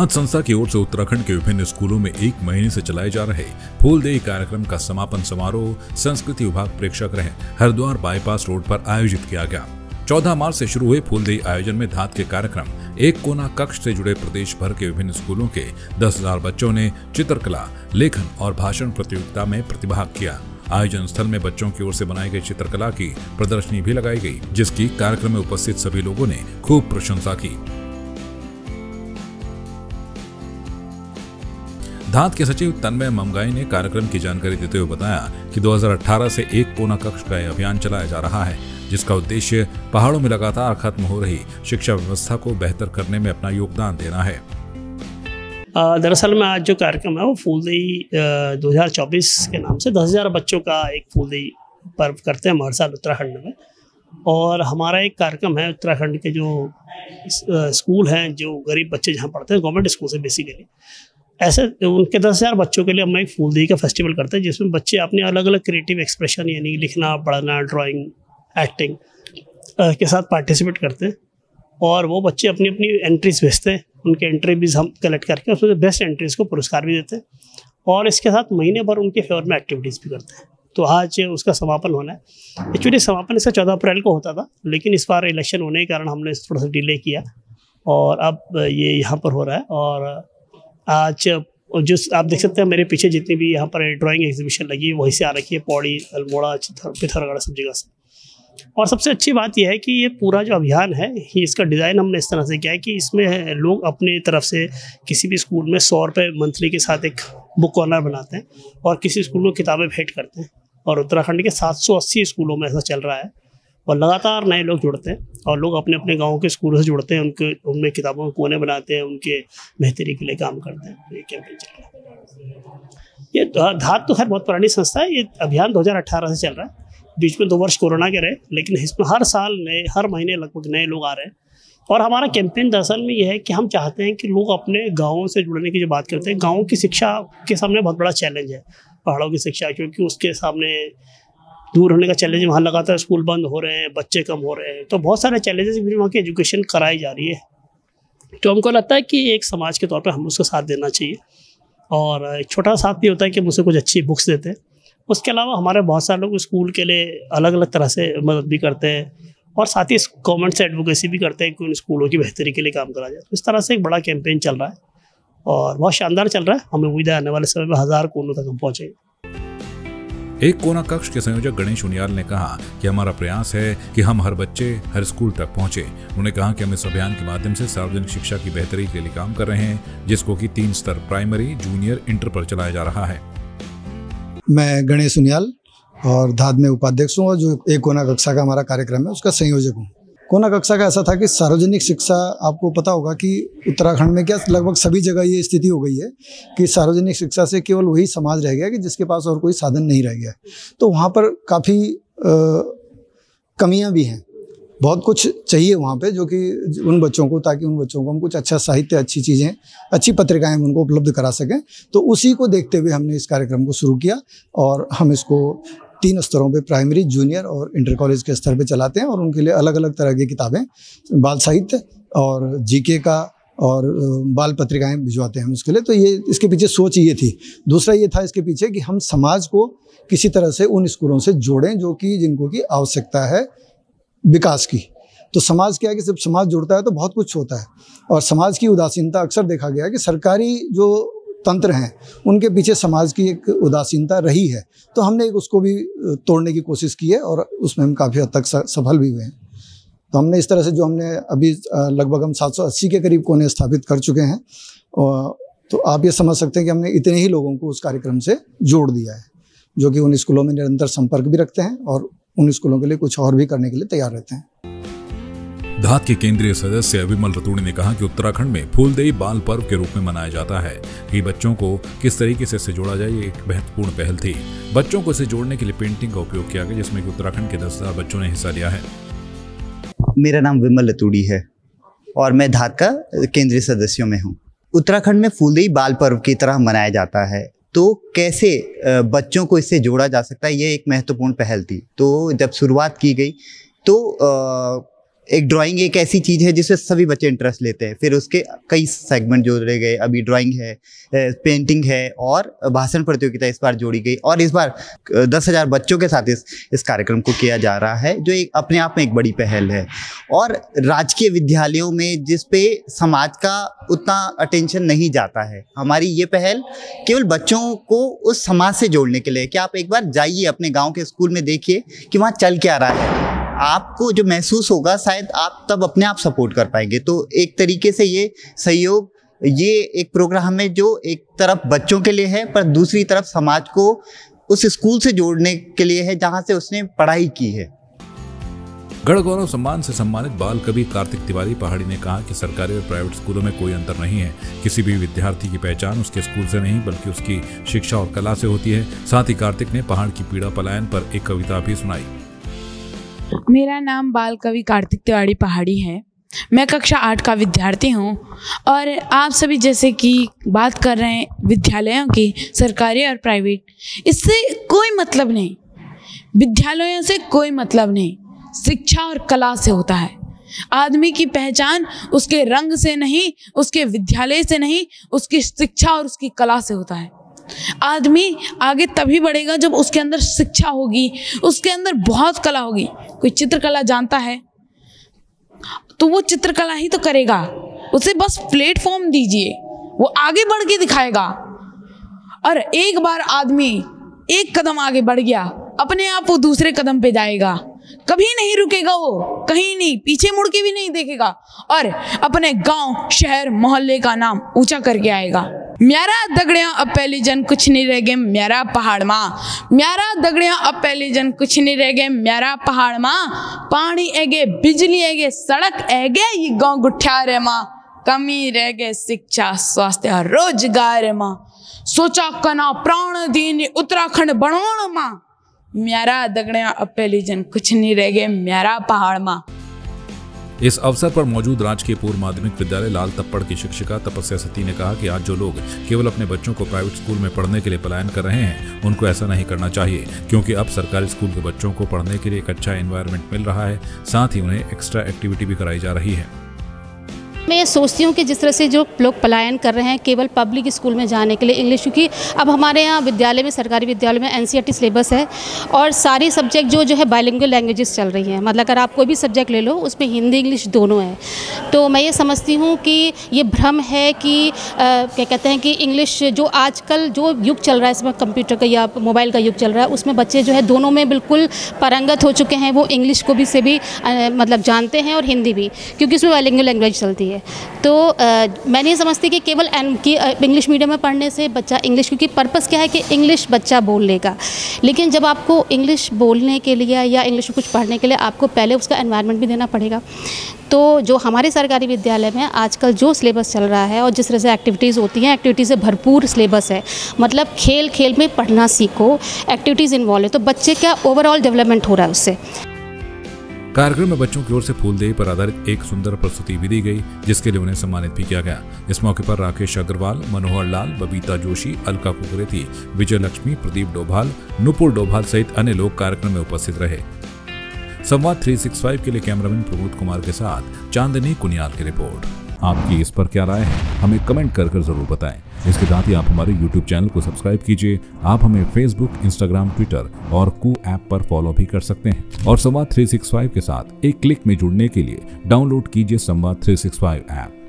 धात संस्था की ओर से उत्तराखंड के विभिन्न स्कूलों में 1 महीने से चलाए जा रहे फूलदेई कार्यक्रम का समापन समारोह संस्कृति विभाग प्रेक्षक गृह हरिद्वार बाईपास रोड पर आयोजित किया गया। 14 मार्च से शुरू हुए फूलदेई आयोजन में धात के कार्यक्रम एक कोना कक्ष से जुड़े प्रदेश भर के विभिन्न स्कूलों के 10,000 बच्चों ने चित्रकला, लेखन और भाषण प्रतियोगिता में प्रतिभाग किया। आयोजन स्थल में बच्चों की ओर से बनाई गई चित्रकला की प्रदर्शनी भी लगाई गई, जिसकी कार्यक्रम में उपस्थित सभी लोगों ने खूब प्रशंसा की। धात के सचिव तन्मय ममगाई ने कार्यक्रम की जानकारी देते हुए बताया कि 2018 से एक कोना कक्ष का अभियान चलाया जा रहा है, जिसका उद्देश्य पहाड़ों में लगातार खत्म हो रही शिक्षा व्यवस्था को बेहतर करने में अपना योगदान देना है। दरअसल में आज जो कार्यक्रम है वो फूलदेई 2024 के नाम से 10,000 बच्चों का एक फूलदेई पर्व करते हैं हर साल उत्तराखंड में। और हमारा एक कार्यक्रम है उत्तराखंड के जो स्कूल हैं, जो गरीब बच्चे जहाँ पढ़ते हैं, गवर्नमेंट स्कूल से बेसिकली, ऐसे उनके 10,000 बच्चों के लिए हम एक फूलदेई का फेस्टिवल करते हैं, जिसमें बच्चे अपने अलग अलग क्रिएटिव एक्सप्रेशन यानी लिखना, पढ़ना, ड्राइंग, एक्टिंग के साथ पार्टिसिपेट करते हैं। और वो बच्चे अपनी अपनी एंट्रीज भेजते हैं, उनके एंट्रीज हम कलेक्ट करके उसमें बेस्ट एंट्रीज को पुरस्कार भी देते हैं और इसके साथ महीने भर उनके फेवर में एक्टिविटीज़ भी करते हैं। तो आज उसका समापन होना है। एक्चुअली समापन इसका 14 अप्रैल को होता था, लेकिन इस बार इलेक्शन होने के कारण हमने थोड़ा सा डिले किया और अब ये यहाँ पर हो रहा है। और आज जो आप देख सकते हैं मेरे पीछे जितनी भी यहाँ पर ड्राइंग एग्जीबिशन लगी है वहीं से आ रखी है, पौड़ी, अल्मोड़ा, पिथौरागढ़, सब जगह से। और सबसे अच्छी बात यह है कि ये पूरा जो अभियान है, इसका डिज़ाइन हमने इस तरह से किया है कि इसमें लोग अपने तरफ से किसी भी स्कूल में 100 रुपये मंथली के साथ एक बुक कॉर्नर बनाते हैं और किसी स्कूल को किताबें भेंट करते हैं। और उत्तराखंड के 780 स्कूलों में ऐसा चल रहा है और लगातार नए लोग जुड़ते हैं और लोग अपने अपने गाँव के स्कूलों से जुड़ते हैं, उनमें किताबों के कोने बनाते हैं, उनके बेहतरी के लिए काम करते हैं। ये कैंपेन चल रहा है। ये धात तो खैर बहुत पुरानी संस्था है। ये अभियान 2018 से चल रहा है। बीच में 2 वर्ष कोरोना के रहे, लेकिन इसमें हर साल हर महीने लगभग नए लोग आ रहे हैं। और हमारा कैंपेन दरअसल में यह है कि हम चाहते हैं कि लोग अपने गाँवों से जुड़ने की जो बात करते हैं, गाँव की शिक्षा के सामने बहुत बड़ा चैलेंज है, पहाड़ों की शिक्षा, क्योंकि उसके सामने दूर होने का चैलेंज, वहाँ लगातार स्कूल बंद हो रहे हैं, बच्चे कम हो रहे हैं, तो बहुत सारे चैलेंजेस भी वहाँ की एजुकेशन कराई जा रही है। तो हमको लगता है कि एक समाज के तौर पर हम उसका साथ देना चाहिए और एक छोटा साथ भी होता है कि हम उसे कुछ अच्छी बुक्स देते हैं। उसके अलावा हमारे बहुत सारे लोग स्कूल के लिए अलग अलग तरह से मदद भी करते हैं और साथ ही गवर्नमेंट से एडवोकेसी भी करते हैं कि उन स्कूलों की बेहतरी के लिए काम करा जाए। तो इस तरह से एक बड़ा कैंपेन चल रहा है और बहुत शानदार चल रहा है। हमें उम्मीद है आने वाले समय में 1000 कोनों तक हम पहुँचेंगे। एक कोना कक्ष के संयोजक गणेश उनियाल ने कहा कि हमारा प्रयास है कि हम हर बच्चे हर स्कूल तक पहुंचे। उन्होंने कहा कि हम इस अभियान के माध्यम से सार्वजनिक शिक्षा की बेहतरी के लिए काम कर रहे हैं, जिसको कि 3 स्तर प्राइमरी, जूनियर, इंटर पर चलाया जा रहा है। मैं गणेश उनियाल और धात में उपाध्यक्ष हूँ और जो एक कोना कक्षा का हमारा कार्यक्रम है उसका संयोजक हूँ। कोना कक्षा का ऐसा था कि सार्वजनिक शिक्षा, आपको पता होगा कि उत्तराखंड में क्या लगभग सभी जगह ये स्थिति हो गई है कि सार्वजनिक शिक्षा से केवल वही समाज रह गया कि जिसके पास और कोई साधन नहीं रह गया। तो वहाँ पर काफ़ी कमियाँ भी हैं, बहुत कुछ चाहिए वहाँ पे, जो कि उन बच्चों को, ताकि उन बच्चों को हम कुछ अच्छा साहित्य, अच्छी चीज़ें, अच्छी पत्रिकाएं उनको उपलब्ध करा सकें। तो उसी को देखते हुए हमने इस कार्यक्रम को शुरू किया और हम इसको 3 स्तरों पे, प्राइमरी, जूनियर और इंटर कॉलेज के स्तर पे चलाते हैं और उनके लिए अलग अलग तरह की किताबें, बाल साहित्य और जीके का और बाल पत्रिकाएं भिजवाते हैं हम उसके लिए। तो ये इसके पीछे सोच ये थी। दूसरा ये था इसके पीछे कि हम समाज को किसी तरह से उन स्कूलों से जोड़ें जिनको की आवश्यकता है विकास की। तो समाज क्या है कि जब समाज जुड़ता है तो बहुत कुछ होता है और समाज की उदासीनता अक्सर देखा गया है कि सरकारी जो तंत्र हैं उनके पीछे समाज की एक उदासीनता रही है। तो हमने उसको भी तोड़ने की कोशिश की है और उसमें हम काफ़ी हद तक सफल भी हुए हैं। तो हमने इस तरह से जो हमने अभी लगभग हम 780 के करीब कोने स्थापित कर चुके हैं। तो आप ये समझ सकते हैं कि हमने इतने ही लोगों को उस कार्यक्रम से जोड़ दिया है, जो कि उन स्कूलों में निरंतर संपर्क भी रखते हैं और उन स्कूलों के लिए कुछ और भी करने के लिए तैयार रहते हैं। धात के केंद्रीय सदस्य विमल रतूड़ी ने कहा कि उत्तराखंड में फूलदेई बाल पर्व के रूप में मनाया जाता है कि बच्चों को किस तरीके से इससे जोड़ा जाए, ये एक महत्वपूर्ण पहल थी। बच्चों को इसे जोड़ने के लिए पेंटिंग का उपयोग किया गया, जिसमें कि उत्तराखंड के 10,000 बच्चों ने हिस्सा लिया है। मेरा नाम विमल रतूड़ी है और मैं धात का केंद्रीय सदस्यों में हूँ। उत्तराखंड में फूलदेई बाल पर्व की तरह मनाया जाता है, तो कैसे बच्चों को इससे जोड़ा जा सकता है, ये एक महत्वपूर्ण पहल थी। तो जब शुरुआत की गई तो एक ड्राइंग एक ऐसी चीज़ है जिससे सभी बच्चे इंटरेस्ट लेते हैं। फिर उसके कई सेगमेंट जोड़े गए, अभी ड्राइंग है, पेंटिंग है और भाषण प्रतियोगिता इस बार जोड़ी गई, और इस बार 10,000 बच्चों के साथ इस कार्यक्रम को किया जा रहा है, जो एक अपने आप में एक बड़ी पहल है। और राजकीय विद्यालयों में जिस पे समाज का उतना अटेंशन नहीं जाता है, हमारी ये पहल केवल बच्चों को उस समाज से जोड़ने के लिए कि आप एक बार जाइए अपने गाँव के स्कूल में, देखिए कि वहाँ चल क्या रहा है, आपको जो महसूस होगा शायद आप तब अपने आप सपोर्ट कर पाएंगे। तो एक तरीके से ये सहयोग, ये एक प्रोग्राम है जो एक तरफ बच्चों के लिए है पर दूसरी तरफ समाज को उस स्कूल से जोड़ने के लिए है जहां से उसने पढ़ाई की है। गढ़ गौरव सम्मान से सम्मानित बाल कवि कार्तिक तिवारी पहाड़ी ने कहा कि सरकारी और प्राइवेट स्कूलों में कोई अंतर नहीं है। किसी भी विद्यार्थी की पहचान उसके स्कूल से नहीं बल्कि उसकी शिक्षा और कला से होती है। साथ ही कार्तिक ने पहाड़ की पीड़ा पलायन पर एक कविता भी सुनाई। मेरा नाम बाल कवि कार्तिक तिवारी पहाड़ी है। मैं कक्षा 8 का विद्यार्थी हूँ और आप सभी जैसे कि बात कर रहे हैं विद्यालयों की, सरकारी और प्राइवेट, इससे कोई मतलब नहीं। विद्यालयों से कोई मतलब नहीं, शिक्षा और कला से होता है। आदमी की पहचान उसके रंग से नहीं, उसके विद्यालय से नहीं, उसकी शिक्षा और उसकी कला से होता है। आदमी आगे तभी बढ़ेगा जब उसके अंदर शिक्षा होगी, उसके अंदर बहुत कला होगी। कोई चित्रकला जानता है तो वो चित्रकला ही तो करेगा, उसे बस प्लेटफॉर्म दीजिए, वो आगे बढ़ के दिखाएगा। और एक बार आदमी एक कदम आगे बढ़ गया, अपने आप वो दूसरे कदम पे जाएगा, कभी नहीं रुकेगा, वो कहीं नहीं, पीछे मुड़ के भी नहीं देखेगा और अपने गांव, शहर, मोहल्ले का नाम ऊंचा करके आएगा। म्यारा दगड़िया अब पहली जन कुछ नहीं रह गए म्यारा पहाड़ माँ, म्यारा दगड़िया अब पहली जन कुछ नहीं रह गए म्यारा पहाड़ माँ, पानी एगे, बिजली एगे, सड़क एगे, ये गाँव गुठ्यारे माँ, कमी रह गए शिक्षा, स्वास्थ्य और रोजगार माँ, सोचा कना प्राण दीन उत्तराखंड बनोण माँ, म्यारा दगड़िया अब पहली जन कुछ नहीं रह गए म्यारा पहाड़ माँ। इस अवसर पर मौजूद राजकीय पूर्व माध्यमिक विद्यालय लाल तप्पड़ की शिक्षिका तपस्या सती ने कहा कि आज जो लोग केवल अपने बच्चों को प्राइवेट स्कूल में पढ़ने के लिए पलायन कर रहे हैं, उनको ऐसा नहीं करना चाहिए, क्योंकि अब सरकारी स्कूल के बच्चों को पढ़ने के लिए एक अच्छा एनवायरनमेंट मिल रहा है, साथ ही उन्हें एक्स्ट्रा एक्टिविटी भी कराई जा रही है। मैं ये सोचती हूँ कि जिस तरह से जो लोग पलायन कर रहे हैं केवल पब्लिक स्कूल में जाने के लिए इंग्लिश, क्योंकि अब हमारे यहाँ विद्यालय में, सरकारी विद्यालय में NCERT सिलेबस है और सारी सब्जेक्ट जो है बाइलिंगुअल लैंग्वेजेस चल रही हैं। मतलब अगर आप कोई भी सब्जेक्ट ले लो उसमें हिंदी इंग्लिश दोनों है। तो मैं ये समझती हूँ कि ये भ्रम है कि क्या कहते हैं कि इंग्लिश, जो आजकल जो युग चल रहा है इसमें कंप्यूटर का या मोबाइल का युग चल रहा है, उसमें बच्चे जो है दोनों में बिल्कुल पारंगत हो चुके हैं। वो इंग्लिश को भी से भी मतलब जानते हैं और हिंदी भी, क्योंकि इसमें बाइलिंगुअल लैंग्वेज चलती है। तो मैं नहीं समझती कि केवल इंग्लिश मीडियम में पढ़ने से बच्चा इंग्लिश, क्योंकि पर्पस क्या है कि इंग्लिश बच्चा बोल लेगा, लेकिन जब आपको इंग्लिश बोलने के लिए या इंग्लिश में कुछ पढ़ने के लिए आपको पहले उसका एनवायरनमेंट भी देना पड़ेगा। तो जो हमारे सरकारी विद्यालय में आजकल जो सिलेबस चल रहा है और जिस तरह से एक्टिविटीज़ होती हैं, एक्टिविटीज़ से भरपूर सिलेबस है। मतलब खेल खेल में पढ़ना सीखो, एक्टिविटीज़ इन्वॉल्व है, तो बच्चे का ओवरऑल डेवलपमेंट हो रहा है उससे। कार्यक्रम में बच्चों की ओर से फूलदेही पर आधारित एक सुंदर प्रस्तुति भी दी गई, जिसके लिए उन्हें सम्मानित भी किया गया। इस मौके पर राकेश अग्रवाल, मनोहर लाल, बबीता जोशी, अलका कुकरेती, विजय लक्ष्मी, प्रदीप डोभाल, नुपुर डोभाल सहित अन्य लोग कार्यक्रम में उपस्थित रहे। संवाद 365 के लिए कैमरामैन प्रमोद कुमार के साथ चांदनी कुनियाल की रिपोर्ट। आपकी इस पर क्या राय है, हमें कमेंट कर जरूर बताएं। इसके साथ ही आप हमारे YouTube चैनल को सब्सक्राइब कीजिए। आप हमें Facebook, Instagram, Twitter और कू ऐप पर फॉलो भी कर सकते हैं। और संवाद 365 के साथ एक क्लिक में जुड़ने के लिए डाउनलोड कीजिए संवाद 365 ऐप।